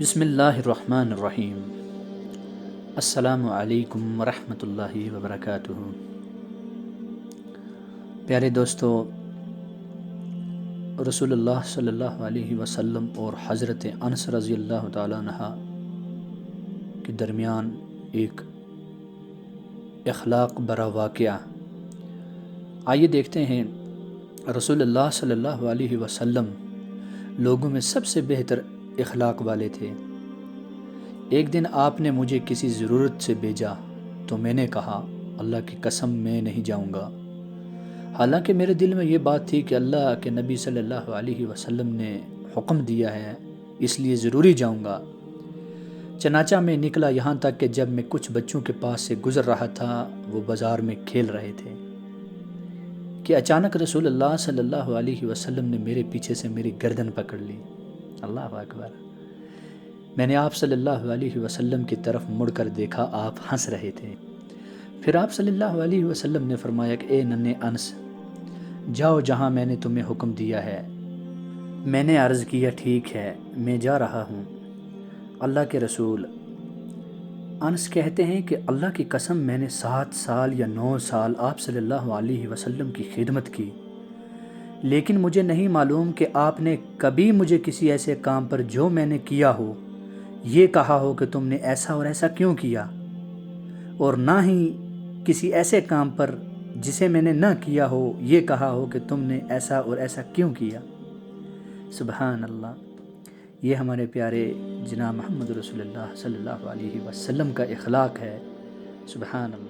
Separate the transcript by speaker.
Speaker 1: بسم اللہ الرحمن الرحیم۔ السلام علیکم ورحمۃ اللہ وبرکاتہ۔ پیارے دوستو، رسول اللہ صلی اللہ علیہ وسلم اور حضرت انس رضی اللہ تعالیٰ عنہ کے درمیان ایک اخلاق برا واقعہ۔ آئیے دیکھتے ہیں، رسول اللہ صلی اللہ علیہ وسلم لوگوں میں سب سے بہتر اخلاق والے تھے۔ ایک دن آپ نے مجھے کسی ضرورت سے بھیجا تو میں نے کہا، اللہ کی قسم میں نہیں جاؤں گا، حالانکہ میرے دل میں یہ بات تھی کہ اللہ کے نبی صلی اللہ علیہ وسلم نے حکم دیا ہے، اس لیے ضروری جاؤں گا۔ چنانچہ میں نکلا، یہاں تک کہ جب میں کچھ بچوں کے پاس سے گزر رہا تھا، وہ بازار میں کھیل رہے تھے، کہ اچانک رسول اللہ صلی اللہ علیہ وسلم نے میرے پیچھے سے میری گردن پکڑ لی۔ اللہ اکبر۔ میں نے آپ صلی اللہ علیہ وسلم کی طرف مڑ کر دیکھا، آپ ہنس رہے تھے۔ پھر آپ صلی اللہ علیہ وسلم نے فرمایا کہ اے ننھے انس، جاؤ جہاں میں نے تمہیں حکم دیا ہے۔ میں نے عرض کیا، ٹھیک ہے، میں جا رہا ہوں اللہ کے رسول۔ انس کہتے ہیں کہ اللہ کی قسم میں نے 7 سال یا 9 سال آپ صلی اللہ علیہ وسلم کی خدمت کی، لیکن مجھے نہیں معلوم کہ آپ نے کبھی مجھے کسی ایسے کام پر جو میں نے کیا ہو یہ کہا ہو کہ تم نے ایسا اور ایسا کیوں کیا، اور نہ ہی کسی ایسے کام پر جسے میں نے نہ کیا ہو یہ کہا ہو کہ تم نے ایسا اور ایسا کیوں کیا۔ سبحان اللہ۔ یہ ہمارے پیارے جناب محمد رسول اللہ صلی اللہ علیہ وسلم کا اخلاق ہے۔ سبحان اللہ۔